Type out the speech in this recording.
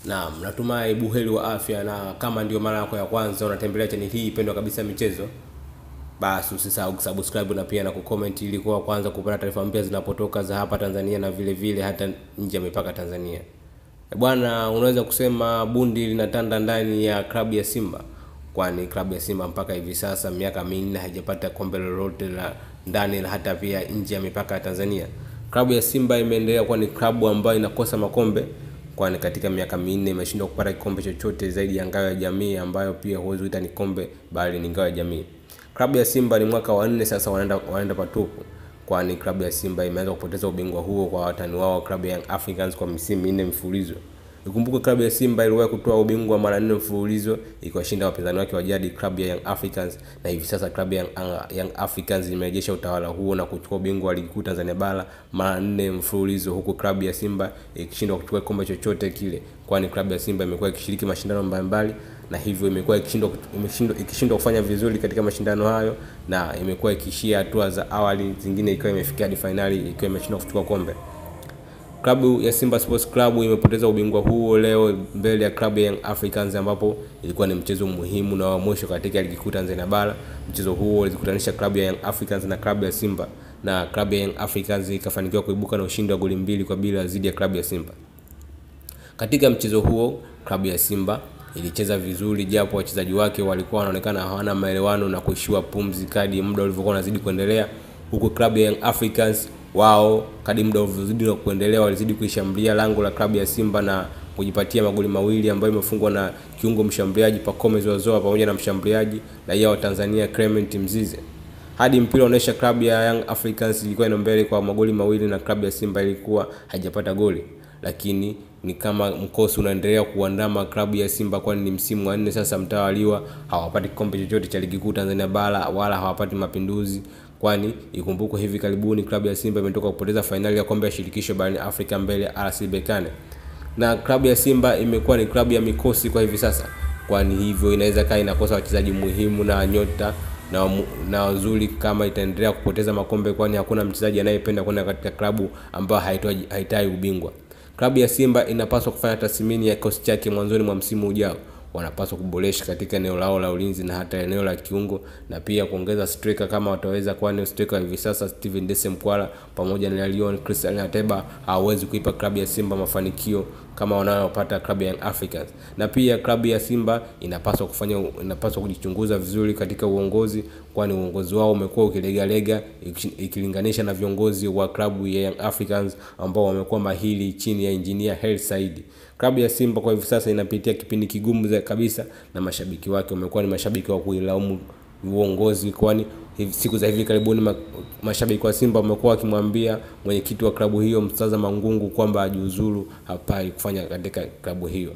Naam, natumai buheri wa afya, na kama ndio mara yako ya kwanza unatembelea channel hii pendwa kabisa michezo, basi usisahau kusubscribe na pia na kucomment ili kuwa kwanza kupata taarifa mpya zinapotoka za hapa Tanzania na vile vile hata nje ya mipaka Tanzania. Bwana, unaweza kusema bundi linatanda ndani ya klabu ya Simba, kwani klabu ya Simba mpaka hivi sasa miaka minne haijapata kombe lolote la ndani na hata pia nje ya mipaka ya Tanzania. Klabu ya Simba imeendelea kuwa ni klabu ambayo inakosa makombe, kwani katika miaka minne imeshindwa kupata kikombe chochote zaidi ya ngao ya jamii, ambayo pia huwezi kuita ni kombe bali ni ngao ya jamii. Klabu ya Simba ni mwaka wa 4 sasa wanaenda patupu, kwani klabu ya Simba imeanza kupoteza ubingwa huo kwa watani wao klabu ya Young Africans kwa misimu 4 mfululizo. Ukumbuke klabu ya Simba iliwahi kutoa ubingwa mara 4 mfululizo ikiwashinda wapinzani wake wa jadi klabu ya Young Africans, na hivi sasa klabu ya Young Africans imerejesha utawala huo na kuchukua ubingwa wa ligi kuu Tanzania bara mara 4 mfululizo, huku klabu ya Simba ikishindwa kuchukua kikombe chochote kile, kwani klabu ya Simba imekuwa ikishiriki mashindano mbalimbali na hivyo imekuwa ikishindwa kufanya vizuri katika mashindano hayo, na imekuwa ikishia hatua za awali, zingine ikiwa imefikia hadi finali ikiwa imeshindwa kuchukua kombe. Klabu ya Simba Sports Club imepoteza ubingwa huo leo mbele ya klabu ya Young Africans, ambapo ilikuwa ni mchezo muhimu na wa mwisho katika ligi kuu Tanzania bara. Mchezo huo ulikutanisha klabu ya Young Africans na klabu ya Simba, na klabu ya Young Africans ikafanikiwa kuibuka na ushindi wa goli 2-0 dhidi ya klabu ya Simba. Katika mchezo huo klabu ya Simba ilicheza vizuri, japo wachezaji wake walikuwa wanaonekana hawana maelewano na kuishiwa pumzi kadri muda ulivyokuwa unazidi kuendelea, huku klabu ya Young Africans wao kadri muda ulivyozidi kuendelea walizidi kuishambulia lango la klabu ya Simba na kujipatia magoli mawili ambayo imefungwa na kiungo mshambuliaji Pacome Zouzoua pamoja na mshambuliaji raia wa Tanzania Clement Mzize. Hadi mpira unaonyesha klabu ya Young Africans ilikuwa ina mbele kwa magoli mawili na klabu ya Simba ilikuwa haijapata goli, lakini ni kama mkosi unaendelea kuandama klabu ya Simba, kwani ni msimu wa 4 sasa mtawaliwa hawapati kikombe chochote cha ligi kuu Tanzania bara wala hawapati mapinduzi, kwani ikumbuko hivi karibuni klabu ya Simba imetoka kupoteza finali ya kombe la shirikisho barani Afrika mbele ya RS Berkane. Na klabu ya Simba imekuwa ni klabu ya mikosi kwa hivi sasa, kwani hivyo inaweza kaa inakosa wachezaji muhimu na nyota na wazuri kama itaendelea kupoteza makombe, kwani hakuna mchezaji anayependa kwenda katika klabu ambayo haitoi ubingwa. Klabu ya Simba inapaswa kufanya tathmini ya kikosi chake mwanzoni mwa msimu ujao. Wanapaswa kuboresha katika eneo lao la ulinzi na hata eneo la kiungo, na pia kuongeza striker kama wataweza, kwani striker hivi sasa Steven Dese Mkwala pamoja na Leon Christian Ateba hawezi kuipa klabu ya Simba mafanikio kama wanayopata klabu ya Young Africans. Na pia klabu ya Simba inapaswa kujichunguza vizuri katika uongozi, kwani uongozi wao umekuwa ukilegalega ikilinganisha na viongozi wa klabu ya Young Africans ambao wamekuwa mahiri chini ya engineer Hersi Said. Klabu ya Simba kwa hivi sasa inapitia kipindi kigumu kabisa, na mashabiki wake wamekuwa ni mashabiki wa kuilaumu uongozi, kwani siku za hivi karibuni mashabiki wa Simba wamekuwa wakimwambia mwenyekiti wa klabu hiyo Mstaza Mangungu kwamba ajiuzuru, hapai kufanya katika klabu hiyo.